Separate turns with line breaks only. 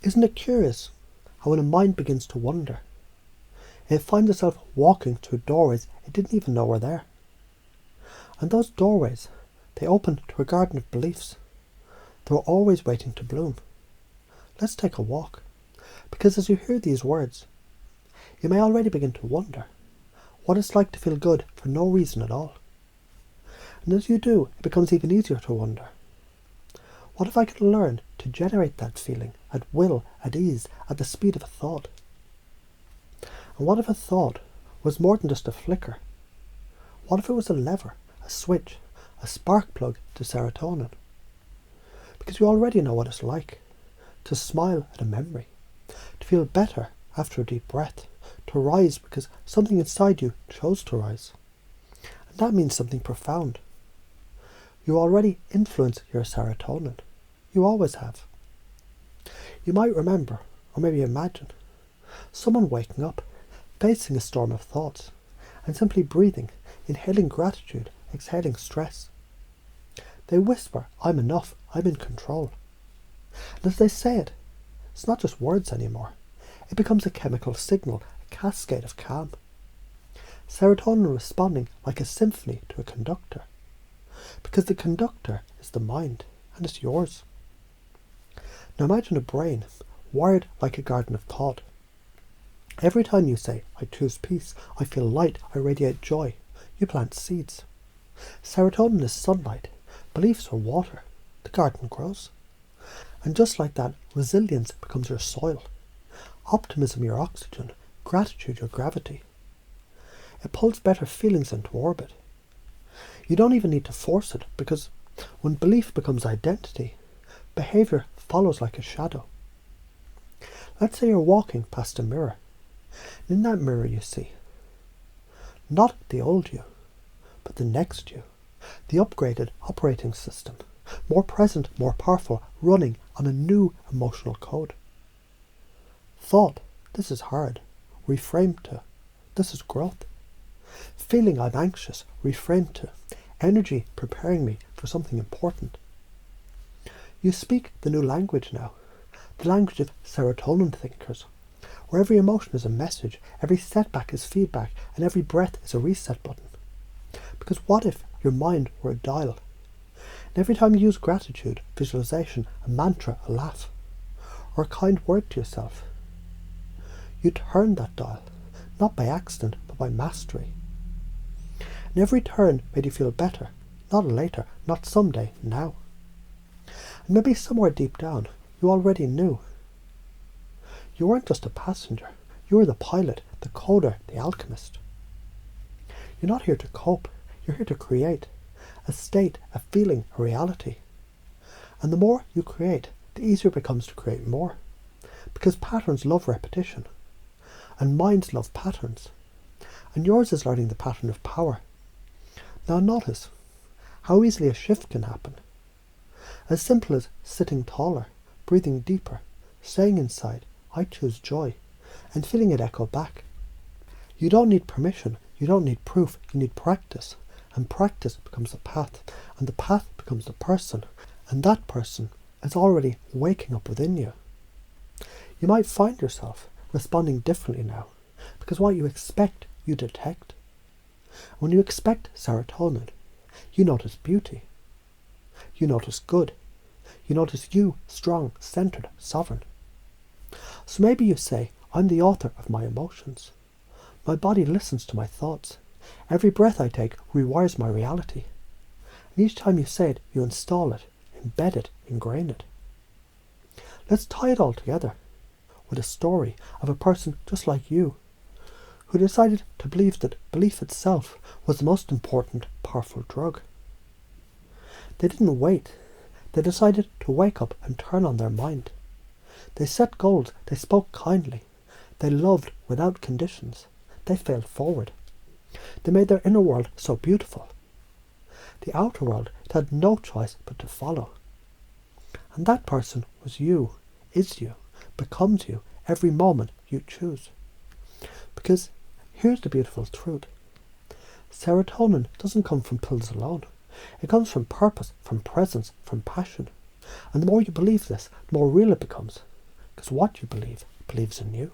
Isn't it curious how when a mind begins to wander, it finds itself walking through doorways it didn't even know were there? And those doorways, they open to a garden of beliefs. They were always waiting to bloom. Let's take a walk, because as you hear these words, you may already begin to wonder what it's like to feel good for no reason at all. And as you do, it becomes even easier to wonder, what if I could learn to generate that feeling at will, at ease, at the speed of a thought? And what if a thought was more than just a flicker? What if it was a lever, a switch, a spark plug to serotonin? Because you already know what it's like to smile at a memory, to feel better after a deep breath, to rise because something inside you chose to rise. And that means something profound. You already influence your serotonin. You always have. You might remember, or maybe imagine, someone waking up, facing a storm of thoughts, and simply breathing, inhaling gratitude, exhaling stress. They whisper, "I'm enough, I'm in control." And as they say it, it's not just words anymore. It becomes a chemical signal, a cascade of calm. Serotonin responding like a symphony to a conductor. Because the conductor is the mind, and it's yours. Now imagine a brain, wired like a garden of thought. Every time you say, "I choose peace, I feel light, I radiate joy," you plant seeds. Serotonin is sunlight, beliefs are water, the garden grows. And just like that, resilience becomes your soil, optimism your oxygen, gratitude your gravity. It pulls better feelings into orbit. You don't even need to force it, because when belief becomes identity, behaviour follows like a shadow. Let's say you're walking past a mirror. In that mirror you see, not the old you, but the next you, the upgraded operating system, more present, more powerful, running on a new emotional code. Thought, this is hard, reframe to, this is growth. Feeling I'm anxious, reframe to, energy preparing me for something important. You speak the new language now, the language of serotonin thinkers, where every emotion is a message, every setback is feedback, and every breath is a reset button. Because what if your mind were a dial? And every time you use gratitude, visualization, a mantra, a laugh, or a kind word to yourself, you turn that dial, not by accident, but by mastery. And every turn made you feel better, not later, not someday, now. And maybe somewhere deep down, you already knew. You weren't just a passenger, you were the pilot, the coder, the alchemist. You're not here to cope, you're here to create. A state, a feeling, a reality. And the more you create, the easier it becomes to create more. Because patterns love repetition. And minds love patterns. And yours is learning the pattern of power. Now notice how easily a shift can happen. As simple as sitting taller, breathing deeper, saying inside, "I choose joy," and feeling it echo back. You don't need permission, you don't need proof, you need practice. And practice becomes the path, and the path becomes the person, and that person is already waking up within you. You might find yourself responding differently now, because what you expect, you detect. When you expect serotonin, you notice beauty. You notice good. You notice you, strong, centered, sovereign. So maybe you say, "I'm the author of my emotions. My body listens to my thoughts. Every breath I take rewires my reality." And each time you say it, you install it, embed it, ingrain it. Let's tie it all together with a story of a person just like you, who decided to believe that belief itself was the most important, powerful drug. They didn't wait. They decided to wake up and turn on their mind. They set goals. They spoke kindly. They loved without conditions. They failed forward. They made their inner world so beautiful. The outer world, it had no choice but to follow. And that person was you, is you, becomes you, every moment you choose. Because here's the beautiful truth. Serotonin doesn't come from pills alone. It comes from purpose, from presence, from passion. And the more you believe this, the more real it becomes. Because what you believe believes in you.